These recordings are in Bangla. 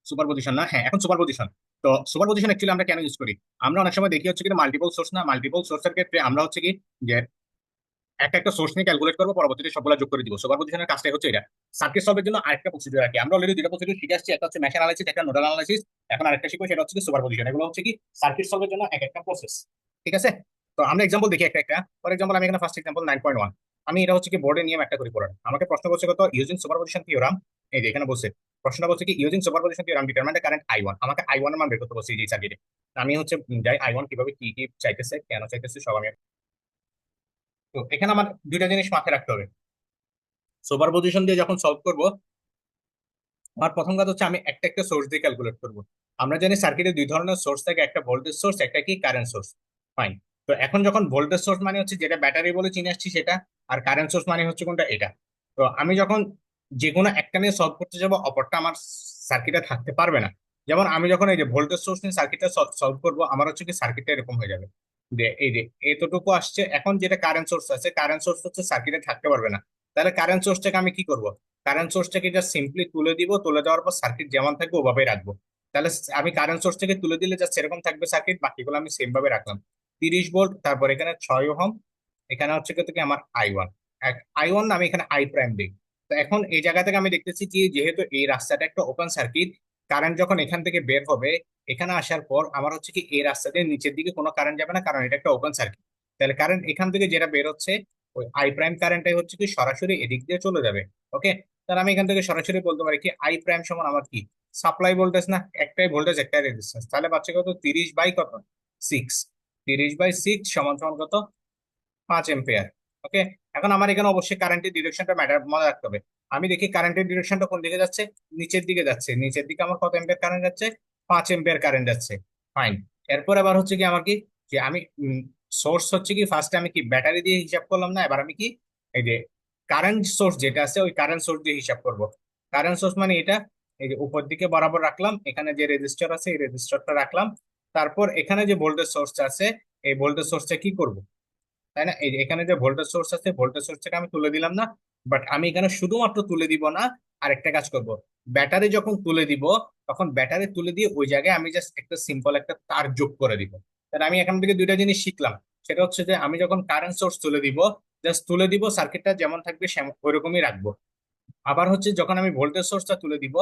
সুপার পজিশন না, হ্যাঁ এখন সুপার পজিশন। তো সুপার পজিশন অ্যাকচুয়ালি আমরা কেন ইউজ করি? আমরা অনেক সময় দেখি হচ্ছে কি মাল্টিপল সোর্স, না মাল্টিপল সোর্সের ক্ষেত্রে আমরা হচ্ছে কি যে একটা একটা সোর্স নিয়ে ক্যালকুলেট করবো, পরবর্তীতে সবগুলো যোগ করে দিব। সুপার পজিশনের কাজটাই হচ্ছে এটা। সার্কিট সলভের জন্য আরেকটা প্রসিডিউর রাখি আমরা, অলরেডি দুটো প্রসিডিউর শিখে আসছি, একটা হচ্ছে মেশ অ্যানালাইসিস, একটা নোডাল অ্যানালাইসিস। এখন আরেকটা শিখবো, সেটা হচ্ছে সুপার পজিশন। এগুলো হচ্ছে কি সার্কিট সলভের জন্য এক একটা প্রসেস। ঠিক আছে? তো আমরা এক্সাম্পল দেখি একটা একটা। ফর এক্সাম্পল আমি এখানে ফার্স্ট এক্সাম্পল 9.1, আমি এটা হচ্ছে কি বোর্ডে নিয়ম একটা করে পড়ার। আমাকে প্রশ্ন করছে কত, ইউজিং সুপার পজিশন থিওরাম। এই যে এখানে বলছে, প্রশ্নটা বলছে কি using super position theorem determine the current I1। আমাকে I1 এর মান বের করতে বলছে এই সার্কিটে। আমি হচ্ছে যাই I1 কিভাবে কি কি চাইতেছে, কেন চাইতেছে সব আমি। তো এখানে আমার দুইটা জিনিস মাথায় রাখতে হবে। সুপার পজিশন দিয়ে যখন সলভ করব, আমার প্রথম কাজ হচ্ছে আমি একটা একটা সোর্স দিয়ে ক্যালকুলেট করব। আমরা জানি সার্কিটে দুই ধরনের সোর্স থাকে, একটা ভোল্টেজ সোর্স, একটা কি কারেন্ট সোর্স। ফাইন। তো এখন যখন ভোল্টেজ সোর্স মানে হচ্ছে যেটা ব্যাটারি বলে চিনে আসছি সেটা, আর কারেন্ট সোর্স মানে হচ্ছে কোনটা, এটা। তো আমি যখন যে কোনো একটা নিয়ে সলভ করতে যাব, অপরটা আমার সার্কিটে থাকতে পারবে না। যেমন আমি যখন এই যে ভোল্টেজ সোর্স নিয়ে সার্কিটটা সলভ করবো, আমার হচ্ছে কি সার্কিটটা এরকম হয়ে যাবে যে এই যে এতটুকু আসছে। এখন যেটা কারেন্ট সোর্স আছে, কারেন্ট সোর্স হচ্ছে সার্কিটে থাকতে পারবে না। তাহলে কারেন্ট সোর্সটাকে আমি কি করব? কারেন্ট সোর্সটাকে জাস্ট সিম্পলি তুলে দিব, তুলে দেওয়ার পর সার্কিট যেমন থাকবে ওভাবেই রাখবো। তাহলে আমি কারেন্ট সোর্স থেকে তুলে দিলে জাস্ট এরকম থাকবে সার্কিট, বাকিগুলো আমি সেম ভাবে রাখলাম। 30 ভোল্ট, তারপর এখানে 6 ওহম। এখানে হচ্ছে কি আমার I1। I1 আমি এখানে আই প্রাইম দিই। তো এখন এই জায়গা থেকে আমি দেখতেছি কি, যেহেতু এই রাস্তাটা একটা ওপেন সার্কিট, কারেন্ট যখন এখান থেকে বের হবে, এখানে আসার পর আমার হচ্ছে কি এই রাস্তা দিয়ে নিচের দিকে কোনো কারেন্ট যাবে না, কারণ এটা একটা ওপেন সার্কিট। তাহলে কারেন্ট এখান থেকে যেটা বের হচ্ছে, ওই আই প্রাইম কারেন্টটাই হচ্ছে কি সরাসরি এদিক দিয়ে চলে যাবে। ওকে। তাহলে আমি এখান থেকে সরাসরি বলতে পারি কি আই প্রাইম সমান আমার কি, সাপ্লাই ভোল্টেজ না, একটাই ভোল্টেজ একটাই রেজিস্ট্যান্স। তাহলে পাচ্ছে কত, 30/6। 30/6 সমান সমান কত, 5 এম্পিয়ার। ওকে। এখন আমার এখানে অবশ্যই কারেন্টের ডিরেকশনটা ম্যাটার, মনে রাখতে হবে। আমি দেখি কারেন্টের ডিরেকশনটা কোন দিকে যাচ্ছে, নিচের দিকে যাচ্ছে। নিচের দিকে আমার কত এম্পিয়ার কারেন্ট যাচ্ছে, 5 এম্পিয়ার কারেন্ট যাচ্ছে। ফাইন। এরপর আবার হচ্ছে কি আমার কি, যে আমি সোর্স হচ্ছে কি ফার্স্টে আমি কি ব্যাটারি দিয়ে হিসাব করলাম না, এবার আমি কি এই যে কারেন্ট সোর্স যেটা আছে ওই কারেন্ট সোর্স দিয়ে হিসাব করব। কারেন্ট সোর্স মানে এটা, এই যে উপর দিকে বরাবর রাখলাম, এখানে যে রেজিস্টার আছে এই রেজিস্টারটা রাখলাম। তারপর এখানে যে ভোল্টেজ সোর্সটা আছে, এই ভোল্টেজ সোর্সটা কি করব, তাই না? এই যে এখানে যে ভোল্টেজ সোর্স আছে, ভোল্টেজ সোর্সটাকে আমি তুলে দিলাম না। বাট আমি এখানে শুধুমাত্র তুলে দিব না, আরেকটা কাজ করব। ব্যাটারি যখন তুলে দিব, তখন ব্যাটারি তুলে দিয়ে ওই জায়গায় আমি জাস্ট একটা সিম্পল একটা তার যোগ করে দিব। তাহলে আমি এখান থেকে দুইটা জিনিস শিখলাম। সেটা হচ্ছে যে আমি যখন কারেন্ট সোর্স তুলে দিব, জাস্ট তুলে দিব, সার্কিটটা যেমন থাকবে ওইরকমই রাখবো। আবার হচ্ছে যখন আমি ভোল্টেজ সোর্সটা তুলে দিব,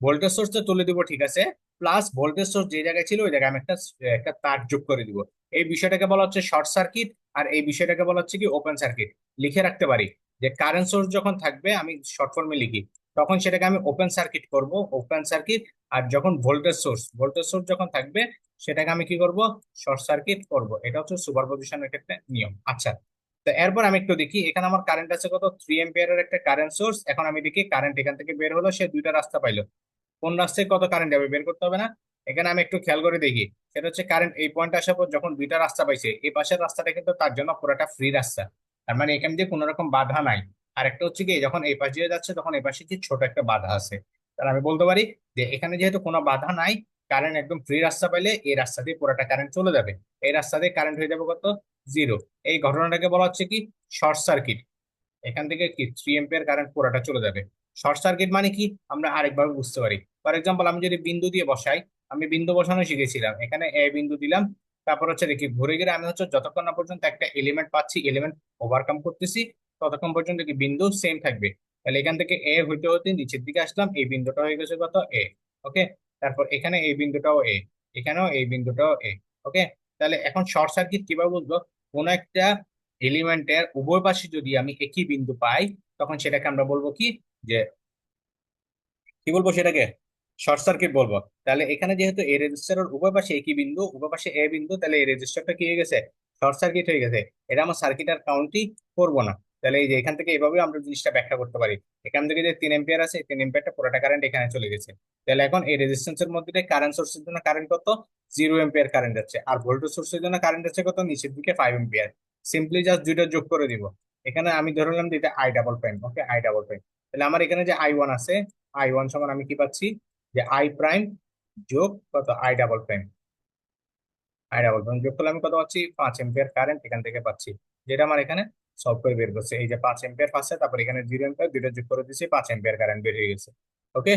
ভোল্টেজ সোর্সটা তুলে দিব ঠিক আছে, প্লাস ভোল্টেজ সোর্স যে জায়গায় ছিল ওই জায়গায় আমি একটা একটা তার যোগ করে দিব। এই বিষয়টাকে বলা হচ্ছে শর্ট সার্কিট। আর এই বিষয়টাকে বলা হচ্ছে কি ওপেন সার্কিট। লিখে রাখতে পারি যে কারেন্ট সোর্স যখন থাকবে, আমি শর্ট ফর্মে লিখি, তখন সেটাকে আমি ওপেন সার্কিট করব, ওপেন সার্কিট। আর যখন ভোল্টেজ সোর্স যখন থাকবে, সেটাকে আমি কি করব, শর্ট সার্কিট করব। এটা হচ্ছে সুপারপজিশনের একটা নিয়ম। আচ্ছা। তো এরপর আমি একটু দেখি, এখানে আমার কারেন্ট আছে কত, 3 এম্পিয়ারের একটা কারেন্ট সোর্স। এখন আমি দেখি কারেন্ট এখান থেকে বের হলো, সে দুইটা রাস্তা পাইলো, কোন রাস্তায় কত কারেন্ট যাবে বের করতে হবে না? এখানে আমি একটু খেয়াল করে দেখি, সেটা হচ্ছে কারেন্ট এই পয়েন্ট আসার পর যখন দুইটা রাস্তা পাইছে, এই পাশের রাস্তাটা কিন্তু তার জন্য পুরোটা ফ্রি রাস্তা। তার মানে এখান দিয়ে কোনো রকম বাধা নাই। আর একটা হচ্ছে কি, যখন এই পাশ দিয়ে যাচ্ছে তখন এই পাশে কি ছোট একটা বাধা আছে। তাহলে আমি বলতে পারি যে এখানে যেহেতু কোনো বাধা নাই, কারেন্ট একদম ফ্রি রাস্তা পাইলে এই রাস্তা দিয়ে পুরোটা কারেন্ট চলে যাবে। এই রাস্তা দিয়ে কারেন্ট হয়ে যাবে কত, 0। এই ঘটনাটাকে বলা হচ্ছে কি শর্ট সার্কিট। এখান থেকে কি 3 এম্পিয়ার কারেন্ট পুরোটা চলে যাবে। শর্ট সার্কিট মানে কি, আমরা আরেকভাবে বুঝতে পারি। ফর এক্সাম্পল আমি যদি বিন্দু দিয়ে বসাই, আমি বিন্দু বসানো শিখেছিলাম, এখানে এ বিন্দু দিলাম। তারপর হচ্ছে দেখি ঘুরে গিয়ে আমি হচ্ছে যতক্ষণ না পর্যন্ত একটা এলিমেন্ট পাচ্ছি, এলিমেন্ট ওভারকাম করতেছি, ততক্ষণ পর্যন্ত কি বিন্দু সেম থাকবে। তাহলে এখান থেকে এ হইতে হতে নিচের দিকে আসলাম, এই বিন্দুটা হয়ে গেছে কত, এ। ওকে। তারপর এখানে এই বিন্দুটাও এ, এখানেও এই বিন্দুটাও এ। ওকে। তাহলে এখন শর্ট সার্কিট কিভাবে বুঝবো? কোন একটা এলিমেন্টের উভয় পাশে যদি আমি একই বিন্দু পাই, তখন সেটাকে আমরা বলবো কি, যে কি বলবো সেটাকে, শর্ট সার্কিট বলবো। তাহলে এখানে যেহেতু এই রেজিস্টারের উভয় পাশে একই বিন্দু, উভয় পাশে এ বিন্দু, তাহলে এই রেজিস্টারটা কি হয়ে গেছে, শর্ট সার্কিট হয়ে গেছে। এটা আমার সার্কিট আর কাউন্টই করবো না। তাহলে এই যে এখান থেকে এভাবে আমরা জিনিসটা ব্যাখ্যা করতে পারি। এখান থেকে যে 3 এম্পিয়ার আছে, 3 এম্পিয়ারটা পুরোটা কারেন্ট এখানে চলে গেছে। তাহলে এখন এই রেজিস্ট্যান্সের মধ্যে কারেন্ট সোর্সের জন্য কারেন্ট কত, 0 এম্পিয়ার কারেন্ট যাচ্ছে। আর ভোল্টেজ সোর্সের জন্য কারেন্ট যাচ্ছে কত, নিচের দিকে 5 এম্পিয়ার। সিম্পলি জাস্ট দুইটা যোগ করে দিব। এখানে আমি ধরে নিলাম যে এটা I double prime. Okay, I double prime. তাহলে আমার এখানে যে I1 আছে, I1 সমান আমি কি পাচ্ছি, যে আই প্রাইম যোগ কত, I ডাবল প্রাইম যোগ করলে আমি কত পাচ্ছি, 5 এম্পিয়ার কারেন্ট এখান থেকে পাচ্ছি। যেটা আমার এখানে সলভ করে বের করছে, এই যে 5 এম্পিয়ার পাচ্ছে, তারপর এখানে 0 এম্পিয়ার, দুইটা যোগ করে দিচ্ছি, 5 এম্পিয়ার কারেন্ট বের হয়ে গেছে। ওকে।